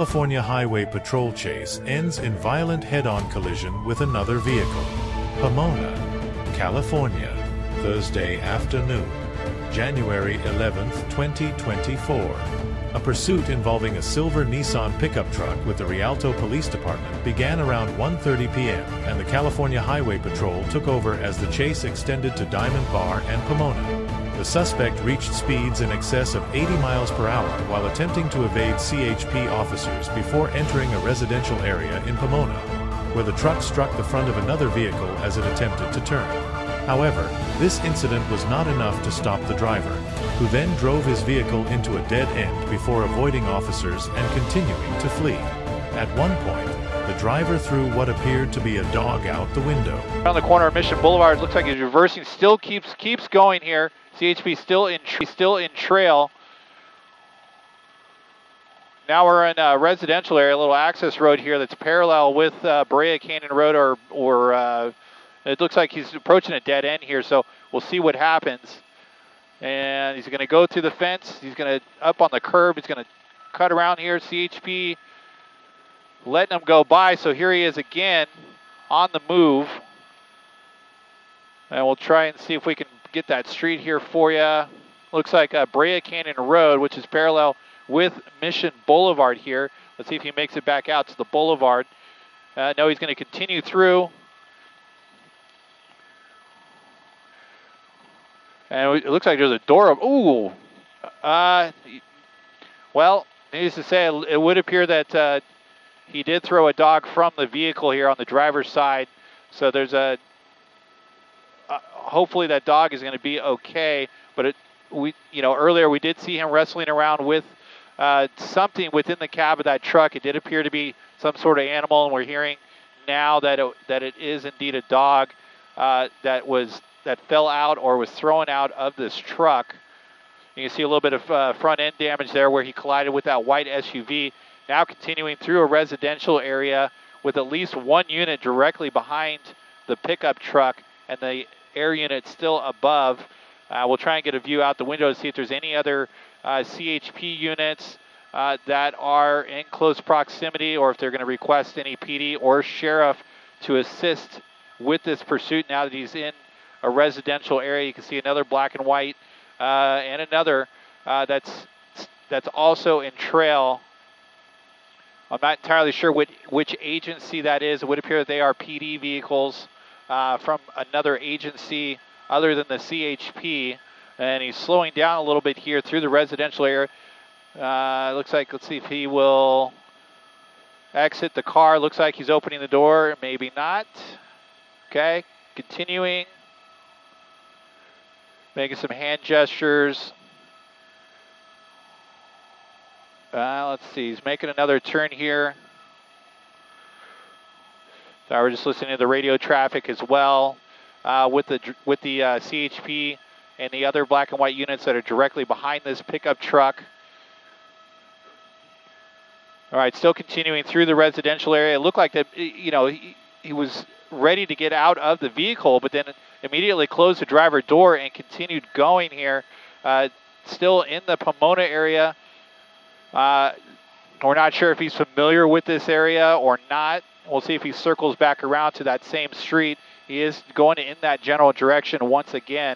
California Highway Patrol chase ends in violent head-on collision with another vehicle. Pomona, California, Thursday afternoon, January 11, 2024. A pursuit involving a silver Nissan pickup truck with the Rialto Police Department began around 1:30 p.m., and the California Highway Patrol took over as the chase extended to Diamond Bar and Pomona. The suspect reached speeds in excess of 80 miles per hour while attempting to evade CHP officers before entering a residential area in Pomona, where the truck struck the front of another vehicle as it attempted to turn. However, this incident was not enough to stop the driver, who then drove his vehicle into a dead end before avoiding officers and continuing to flee. At one point, the driver threw what appeared to be a dog out the window. Around the corner of Mission Boulevard, it looks like he's reversing, still keeps going here. CHP still in trail. Now we're in a residential area, a little access road here that's parallel with Brea Canyon Road, or it looks like he's approaching a dead end here, so we'll see what happens. And he's going to go through the fence. He's going to up on the curb. He's going to cut around here. CHP letting him go by. So here he is again on the move. And we'll try and see if we can get that street here for you. Looks like Brea Canyon Road, which is parallel with Mission Boulevard here. Let's see if he makes it back out to the boulevard. No, he's going to continue through. And it looks like there's a door. Ooh. Well, needless to say, it would appear that he did throw a dog from the vehicle here on the driver's side. So there's a. Hopefully that dog is going to be okay. But earlier we did see him wrestling around with something within the cab of that truck. It did appear to be some sort of animal, and we're hearing now that it is indeed a dog that fell out or was thrown out of this truck. You can see a little bit of front end damage there where he collided with that white SUV. Now continuing through a residential area with at least one unit directly behind the pickup truck and the air unit still above. We'll try and get a view out the window to see if there's any other CHP units that are in close proximity, or if they're going to request any PD or sheriff to assist with this pursuit now that he's in a residential area. You can see another black and white and another that's also in trail. I'm not entirely sure which agency that is. It would appear that they are PD vehicles from another agency other than the CHP. And he's slowing down a little bit here through the residential area. Looks like, let's see if he will exit the car. Looks like he's opening the door. Maybe not. Okay, continuing. Making some hand gestures. Let's see, he's making another turn here. So we're just listening to the radio traffic as well with the CHP and the other black and white units that are directly behind this pickup truck. All right, still continuing through the residential area. It looked like that, he was ready to get out of the vehicle, but then immediately closed the driver door and continued going here. Still in the Pomona area. We're not sure if he's familiar with this area or not. We'll see if he circles back around to that same street. He is going in that general direction once again.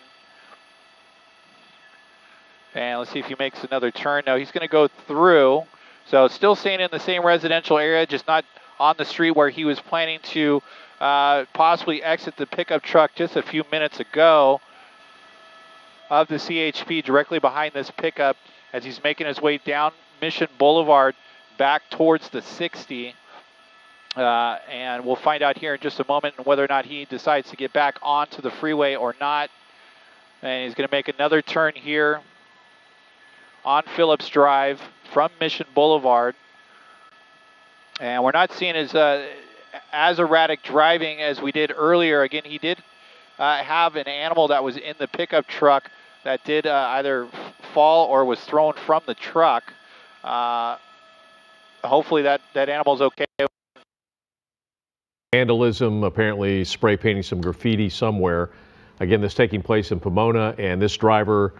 And let's see if he makes another turn. No, he's going to go through. So still staying in the same residential area, just not on the street where he was planning to possibly exit the pickup truck just a few minutes ago of the CHP directly behind this pickup as he's making his way down Mission Boulevard back towards the 60. And we'll find out here in just a moment whether or not he decides to get back onto the freeway or not. And he's going to make another turn here on Phillips Drive from Mission Boulevard. And we're not seeing as erratic driving as we did earlier. Again, he did have an animal that was in the pickup truck that did either fall or was thrown from the truck. Hopefully that animal's okay. Vandalism, apparently spray painting some graffiti somewhere. Again, this taking place in Pomona, and this driver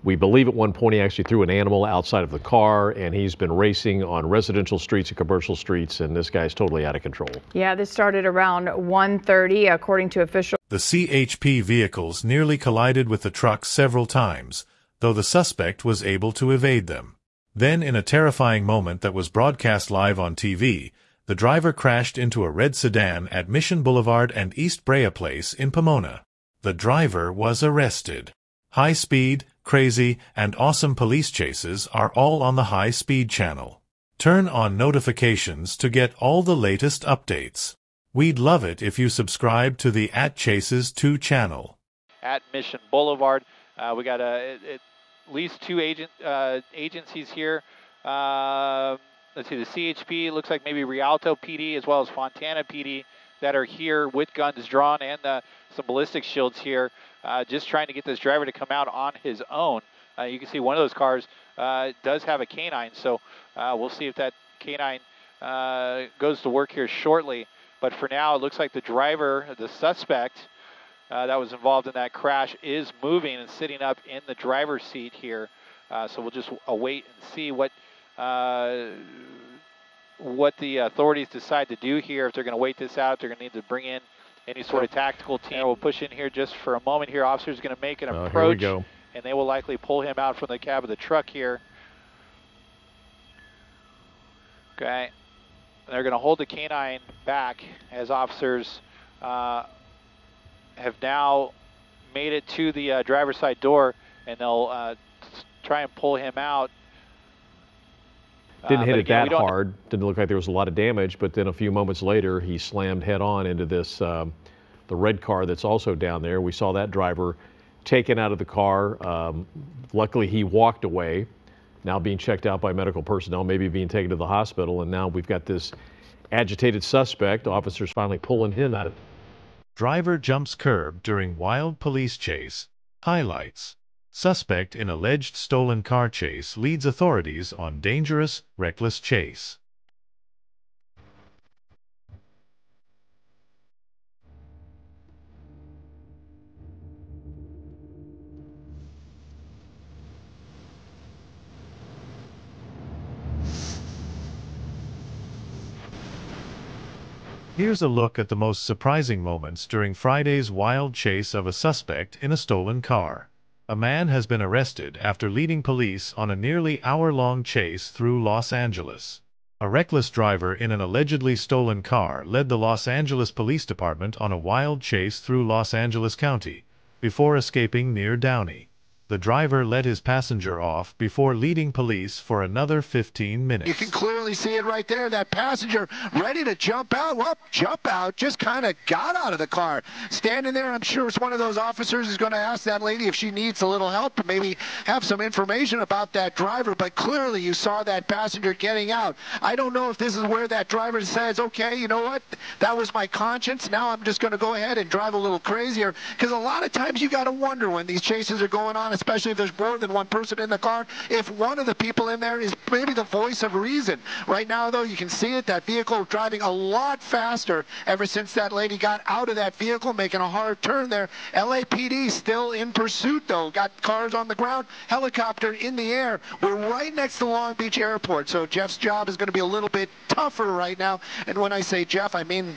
We believe at one point he actually threw an animal outside of the car, and he's been racing on residential streets and commercial streets, and this guy's totally out of control. Yeah, this started around 1:30, according to officials. The CHP vehicles nearly collided with the truck several times, though the suspect was able to evade them. Then, in a terrifying moment that was broadcast live on TV, the driver crashed into a red sedan at Mission Boulevard and East Brea Place in Pomona. The driver was arrested. High speed, crazy, and awesome police chases are all on the High Speed channel. Turn on notifications to get all the latest updates. We'd love it if you subscribe to the @Chases2 channel. At Mission Boulevard, we got at least two agencies here. Let's see, the CHP, looks like maybe Rialto PD as well as Fontana PD that are here with guns drawn and some ballistic shields here, just trying to get this driver to come out on his own. You can see one of those cars does have a canine, so we'll see if that canine goes to work here shortly. But for now, it looks like the driver, the suspect that was involved in that crash, is moving and sitting up in the driver's seat here. So we'll just await and see what the authorities decide to do here. If they're going to wait this out, they're going to need to bring in any sort of tactical team. We'll push in here just for a moment here. Officers going to make an approach, and they will likely pull him out from the cab of the truck here. Okay. They're going to hold the canine back as officers have now made it to the driver's side door, and they'll try and pull him out. Didn't hit it that hard. Didn't look like there was a lot of damage, but then a few moments later, he slammed head on into this, the red car that's also down there. We saw that driver taken out of the car. Luckily, he walked away, now being checked out by medical personnel, maybe being taken to the hospital, and now we've got this agitated suspect. Officers finally pulling him out of it. Driver jumps curb during wild police chase. Highlights. Suspect in alleged stolen car chase leads authorities on dangerous, reckless chase. Here's a look at the most surprising moments during Friday's wild chase of a suspect in a stolen car. A man has been arrested after leading police on a nearly hour-long chase through Los Angeles. A reckless driver in an allegedly stolen car led the Los Angeles Police Department on a wild chase through Los Angeles County, before escaping near Downey. The driver let his passenger off before leading police for another 15 minutes. You can clearly see it right there. That passenger ready to jump out. Well, jump out, just kind of got out of the car. Standing there, I'm sure it's one of those officers who's going to ask that lady if she needs a little help and maybe have some information about that driver. But clearly you saw that passenger getting out. I don't know if this is where that driver says, okay, you know what? That was my conscience. Now I'm just going to go ahead and drive a little crazier. Because a lot of times you got to wonder when these chases are going on, especially if there's more than one person in the car, if one of the people in there is maybe the voice of reason. Right now, though, you can see it, that vehicle driving a lot faster ever since that lady got out of that vehicle, making a hard turn there. LAPD still in pursuit, though. Got cars on the ground, helicopter in the air. We're right next to Long Beach Airport, so Jeff's job is going to be a little bit tougher right now. And when I say Jeff, I mean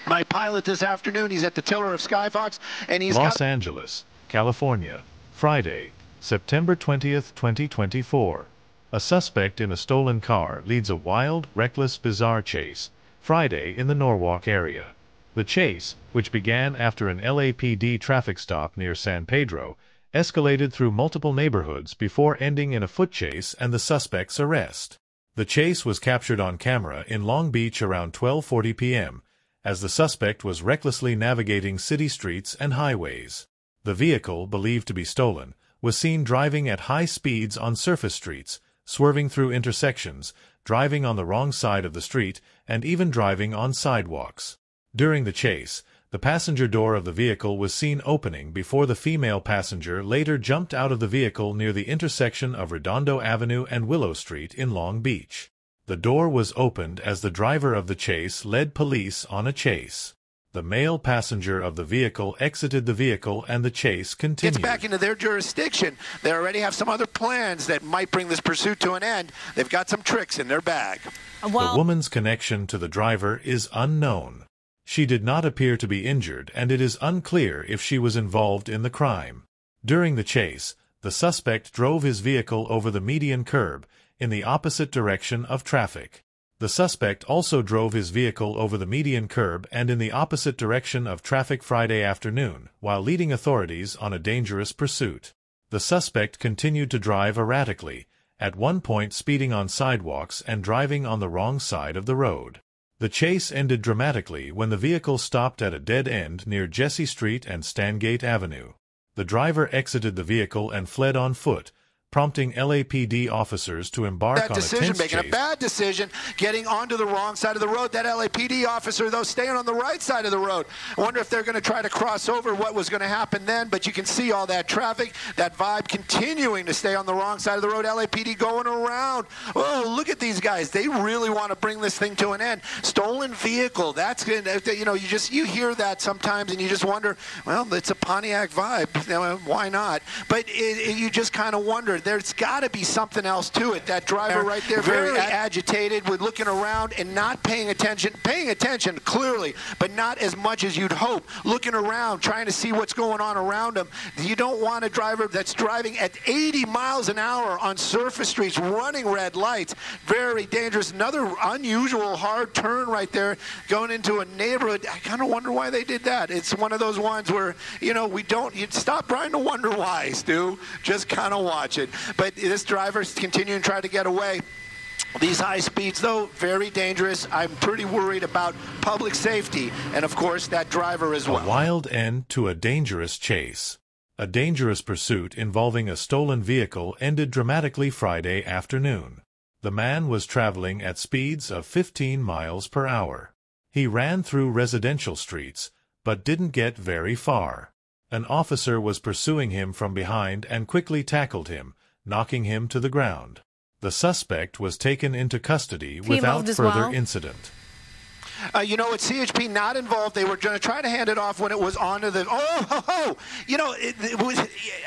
my pilot this afternoon. He's at the tiller of Skyfox, and he's Los Angeles, California, Friday, September 20th, 2024. A suspect in a stolen car leads a wild, reckless, bizarre chase, Friday in the Norwalk area. The chase, which began after an LAPD traffic stop near San Pedro, escalated through multiple neighborhoods before ending in a foot chase and the suspect's arrest. The chase was captured on camera in Long Beach around 12:40 p.m., as the suspect was recklessly navigating city streets and highways. The vehicle, believed to be stolen, was seen driving at high speeds on surface streets, swerving through intersections, driving on the wrong side of the street, and even driving on sidewalks. During the chase, the passenger door of the vehicle was seen opening before the female passenger later jumped out of the vehicle near the intersection of Redondo Avenue and Willow Street in Long Beach. The door was opened as the driver of the chase led police on a chase. The male passenger of the vehicle exited the vehicle and the chase continued. Gets back into their jurisdiction. They already have some other plans that might bring this pursuit to an end. They've got some tricks in their bag. The woman's connection to the driver is unknown. She did not appear to be injured, and it is unclear if she was involved in the crime. During the chase, the suspect drove his vehicle over the median curb in the opposite direction of traffic. The suspect also drove his vehicle over the median curb and in the opposite direction of traffic Friday afternoon, while leading authorities on a dangerous pursuit. The suspect continued to drive erratically, at one point speeding on sidewalks and driving on the wrong side of the road. The chase ended dramatically when the vehicle stopped at a dead end near Jesse Street and Stangate Avenue. The driver exited the vehicle and fled on foot, prompting LAPD officers to embark on a tense chase. Making a bad decision, getting onto the wrong side of the road. That LAPD officer, though, staying on the right side of the road. I wonder if they're going to try to cross over, what was going to happen then, but you can see all that traffic, that vibe continuing to stay on the wrong side of the road. LAPD going around. Oh, look at these guys. They really want to bring this thing to an end. Stolen vehicle. That's, you know, you hear that sometimes and you just wonder, well, it's a Pontiac vibe. You know, why not? But you just kind of wonder. There's got to be something else to it. That driver right there, very agitated, with looking around and not paying attention clearly, but not as much as you'd hope. Looking around, trying to see what's going on around him. You don't want a driver that's driving at 80 miles an hour on surface streets, running red lights. Very dangerous. Another unusual hard turn right there, going into a neighborhood. I kind of wonder why they did that. It's one of those ones where, you know, you stop trying to wonder why, Stu. Just kind of watch it. But this driver's continuing to try to get away. These high speeds, though, very dangerous. I'm pretty worried about public safety and, of course, that driver as well. A wild end to a dangerous chase. A dangerous pursuit involving a stolen vehicle ended dramatically Friday afternoon. The man was traveling at speeds of 15 miles per hour. He ran through residential streets, but didn't get very far. An officer was pursuing him from behind and quickly tackled him, knocking him to the ground. The suspect was taken into custody without further incident. You know, at CHP, not involved. They were going to try to hand it off when it was onto the. You know, it was,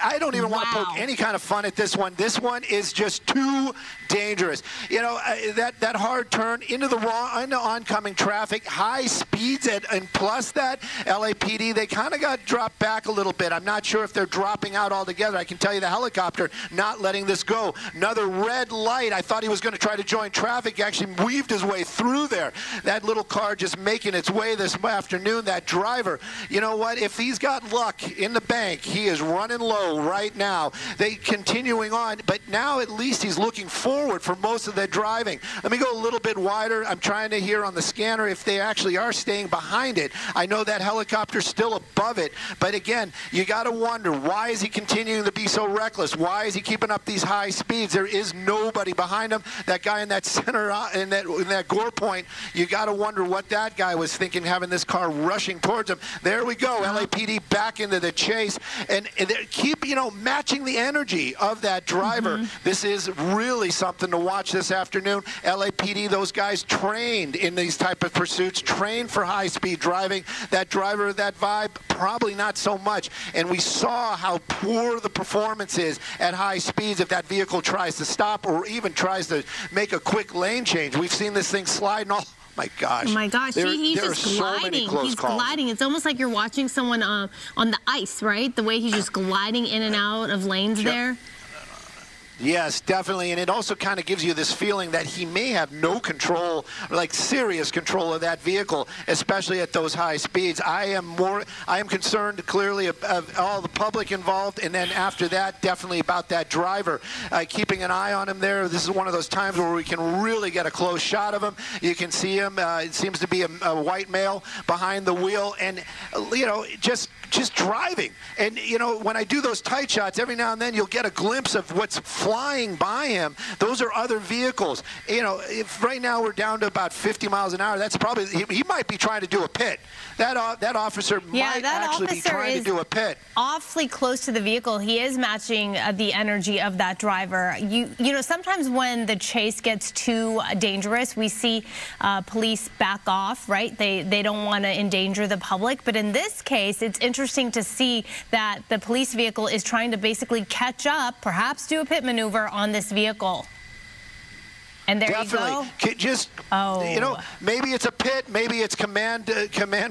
I don't even want to poke any kind of fun at this one. This one is just too dangerous. You know, that hard turn into oncoming traffic, high speeds, and plus that LAPD, they kind of got dropped back a little bit. I'm not sure if they're dropping out altogether. I can tell you the helicopter not letting this go. Another red light. I thought he was going to try to join traffic. He actually weaved his way through there. That little car just making its way this afternoon. That driver, you know what, if he's got luck in the bank, he is running low right now. They continuing on, but now at least he's looking forward for most of the driving. Let me go a little bit wider. I'm trying to hear on the scanner if they actually are staying behind it. I know that helicopter's still above it, but again, you got to wonder, why is he continuing to be so reckless? Why is he keeping up these high speeds? There is nobody behind him. That guy in that center, in that gore point, you got to wonder what that guy was thinking, having this car rushing towards him. There we go. LAPD back into the chase, and keep, you know, matching the energy of that driver. This is really something to watch this afternoon. LAPD, those guys trained in these type of pursuits, trained for high-speed driving. That driver, that vibe, probably not so much. And we saw how poor the performance is at high speeds if that vehicle tries to stop or even tries to make a quick lane change. We've seen this thing sliding all. My gosh. Oh my gosh, he's just gliding. He's gliding. It's almost like you're watching someone on the ice, right? The way he's just gliding in and out of lanes there. Yes, definitely, and it also kind of gives you this feeling that he may have no control, like serious control of that vehicle, especially at those high speeds. I am concerned clearly of all the public involved, and then after that, definitely about that driver. Keeping an eye on him there. This is one of those times where we can really get a close shot of him. You can see him. It seems to be a white male behind the wheel, and you know, just just driving. And, you know, when I do those tight shots, every now and then you'll get a glimpse of what's flying by him. Those are other vehicles. You know, if right now we're down to about 50 miles an hour, that's probably, he might be trying to do a pit. That officer might actually be trying to do a pit. Awfully close to the vehicle. He is matching the energy of that driver. You know, sometimes when the chase gets too dangerous, we see police back off, right? They don't want to endanger the public. But in this case, it's interesting to see that the police vehicle is trying to basically catch up, perhaps do a pit maneuver on this vehicle. And there you go. Just, you know, maybe it's a pit, maybe it's command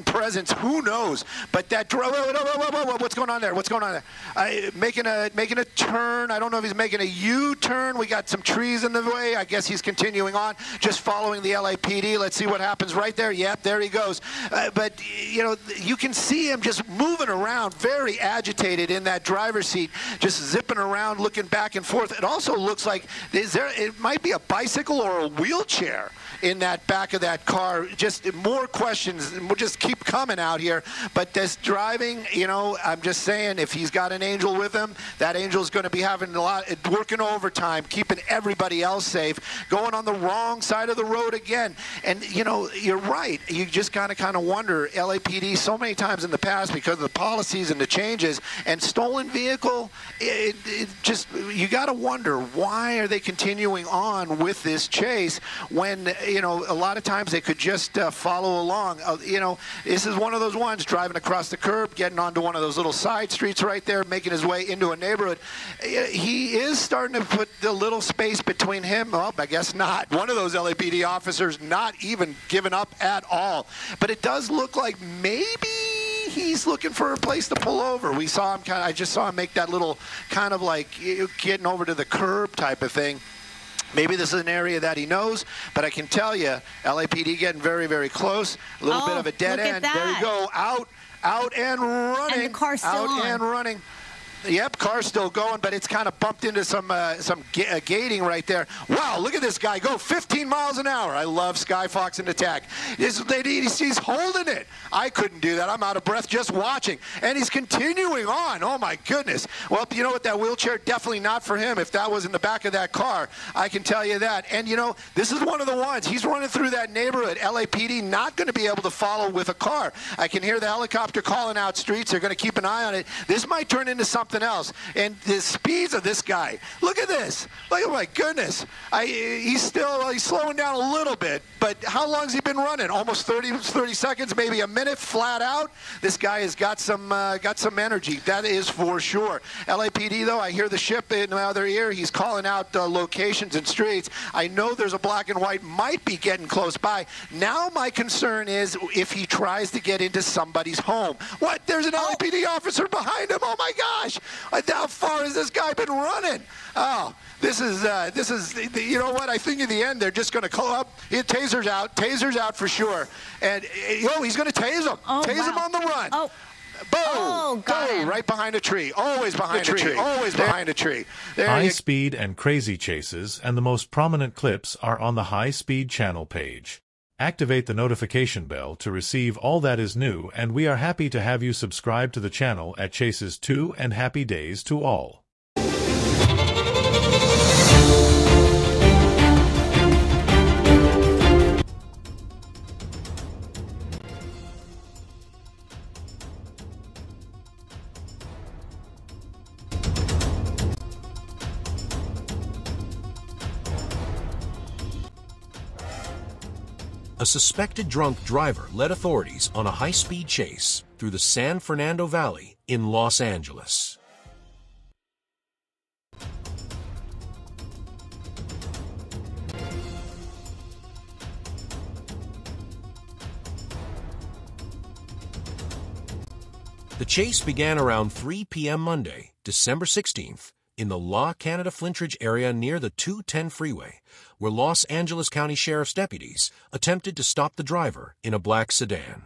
presence. Who knows? But that what's going on there? What's going on there? Making a turn. I don't know if he's making a U-turn. We got some trees in the way. I guess he's continuing on, just following the LAPD. Let's see what happens right there. Yep, there he goes. But you know, you can see him just moving around, very agitated in that driver's seat, just zipping around, looking back and forth. It also looks like it might be a bicycle or a wheelchair in that back of that car. Just more questions will just keep coming out here. But this driving, you know, I'm just saying, if he's got an angel with him, that angel's going to be having working overtime, keeping everybody else safe, going on the wrong side of the road again. And, you know, you're right. You just kind of wonder, LAPD so many times in the past, because of the policies and the changes, and stolen vehicle, it just, you got to wonder, why are they continuing on with this chase when, you know, a lot of times they could just follow along. You know, this is one of those ones, driving across the curb, getting onto one of those little side streets right there, making his way into a neighborhood. He is starting to put the little space between him. Well, I guess not. One of those LAPD officers not even giving up at all. But it does look like maybe he's looking for a place to pull over. We saw him I just saw him make that little kind of like getting over to the curb type of thing. Maybe this is an area that he knows, but I can tell you, LAPD getting very, very close. A little bit of a dead end. There you go. Out and running. And the car's still on. Out and running. Yep, car's still going, but it's kind of bumped into some gating right there. Wow, look at this guy go 15 miles an hour. I love Sky Fox and Attack. He's holding it. I couldn't do that. I'm out of breath just watching. And he's continuing on. Oh, my goodness. Well, you know what? That wheelchair, definitely not for him if that was in the back of that car. I can tell you that. And, you know, this is one of the ones. He's running through that neighborhood. LAPD not going to be able to follow with a car. I can hear the helicopter calling out streets. They're going to keep an eye on it. This might turn into something else. And the speeds of this guy, look at this. Look, oh my goodness. He's slowing down a little bit, but how long has he been running? Almost 30 seconds, maybe a minute flat out. This guy has got some energy. That is for sure. LAPD, though, I hear the ship in my other ear. He's calling out locations and streets. I know there's a black and white might be getting close by. Now my concern is if he tries to get into somebody's home. What? There's an LAPD officer behind him. Oh my gosh. How far has this guy been running? Oh, this is, you know what? I think in the end, they're just going to call up. Taser's out for sure. And, he's going to tase him. Tase him on the run. Oh. Boom! Boom! Right behind a tree. Always behind a tree. Always behind a tree. High speed and crazy chases and the most prominent clips are on the High Speed channel page. Activate the notification bell to receive all that is new, and we are happy to have you subscribe to the channel at Chases 2 and happy days to all. A suspected drunk driver led authorities on a high-speed chase through the San Fernando Valley in Los Angeles. The chase began around 3 p.m. Monday, December 16th, in the La Canada-Flintridge area near the 210 freeway, where Los Angeles County Sheriff's deputies attempted to stop the driver in a black sedan.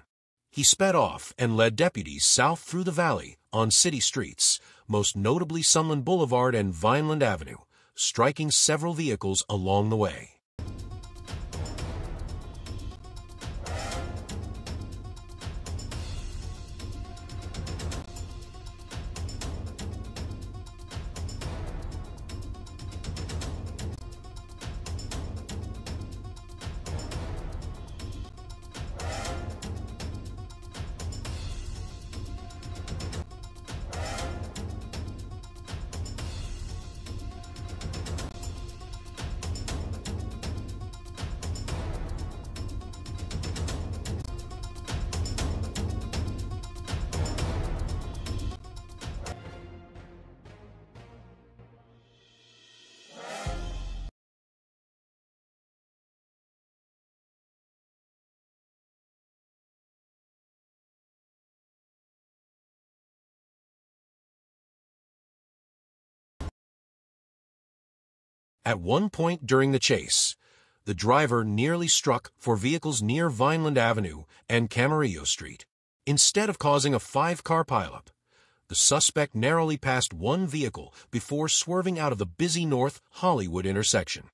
He sped off and led deputies south through the valley on city streets, most notably Sunland Boulevard and Vineland Avenue, striking several vehicles along the way. At one point during the chase, the driver nearly struck for vehicles near Vineland Avenue and Camarillo Street. Instead of causing a 5-car pileup, the suspect narrowly passed one vehicle before swerving out of the busy North Hollywood intersection.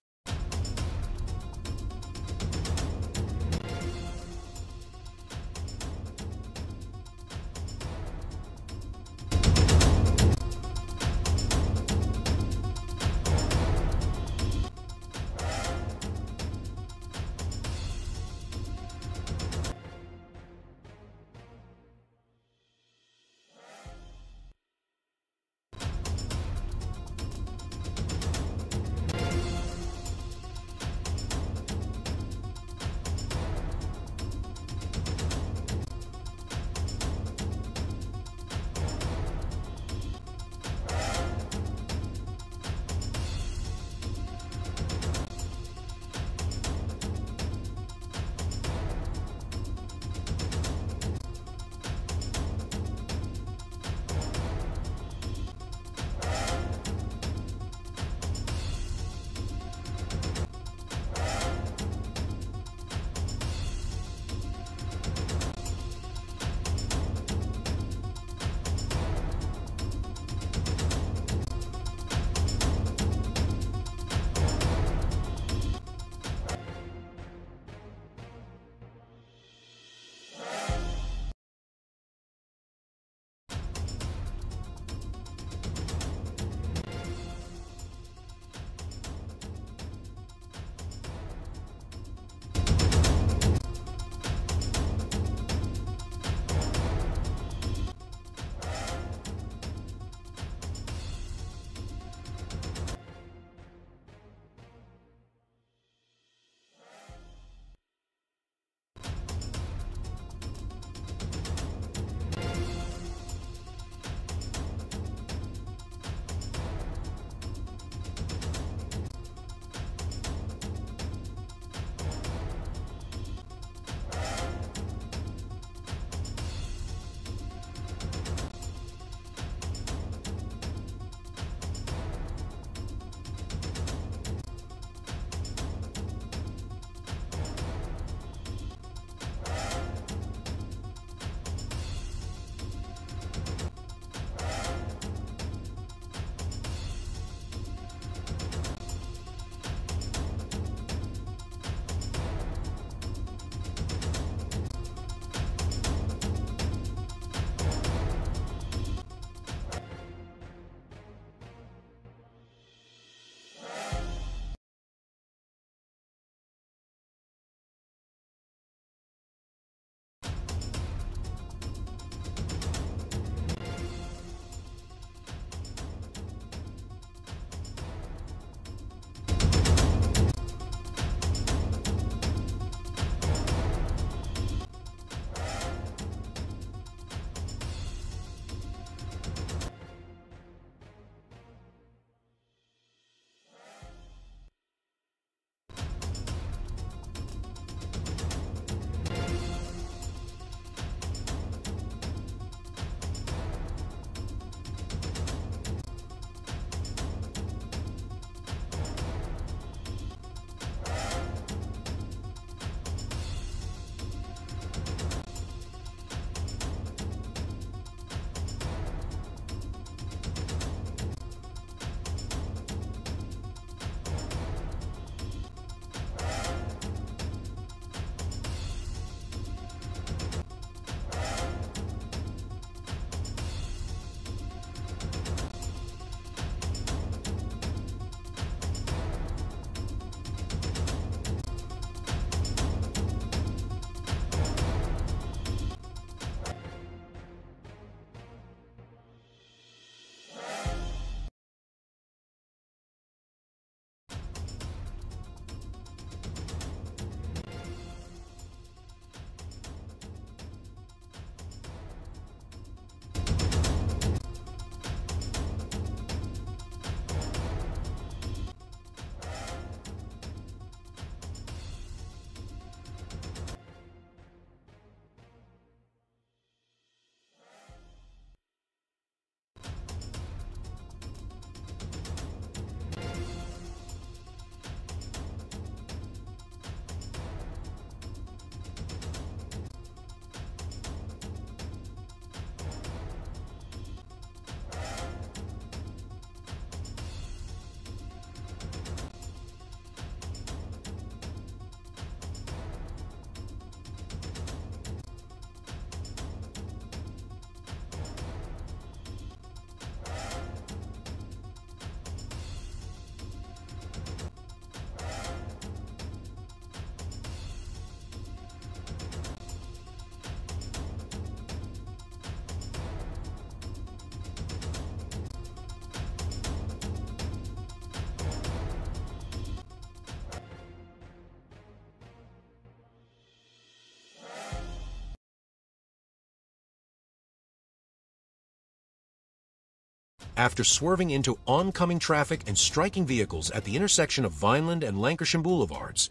After swerving into oncoming traffic and striking vehicles at the intersection of Vineland and Lancashire Boulevards,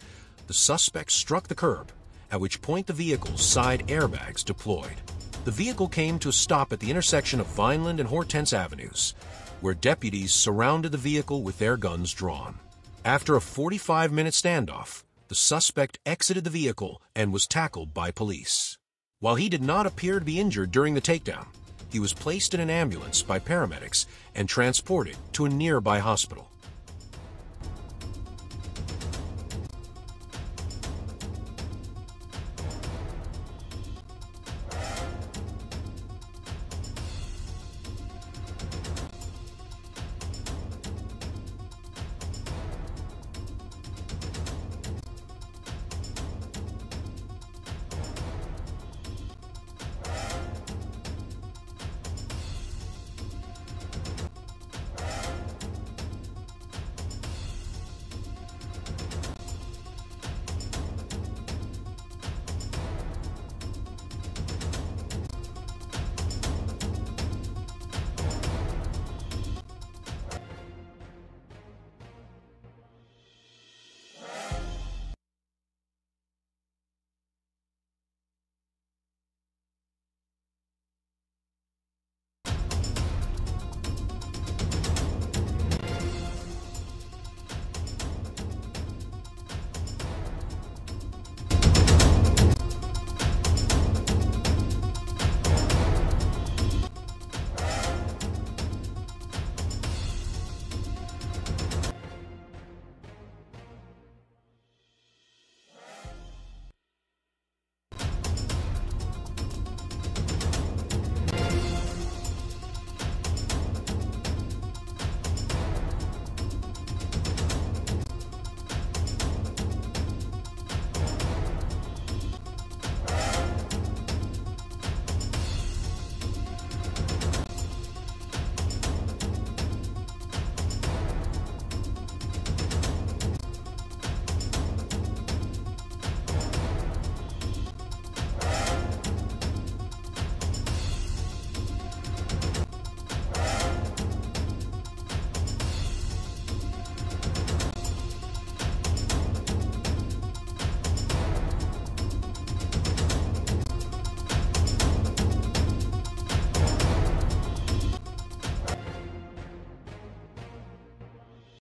the suspect struck the curb, at which point the vehicle's side airbags deployed. The vehicle came to a stop at the intersection of Vineland and Hortense Avenues, where deputies surrounded the vehicle with their guns drawn. After a 45-minute standoff, the suspect exited the vehicle and was tackled by police. While he did not appear to be injured during the takedown, he was placed in an ambulance by paramedics and transported to a nearby hospital.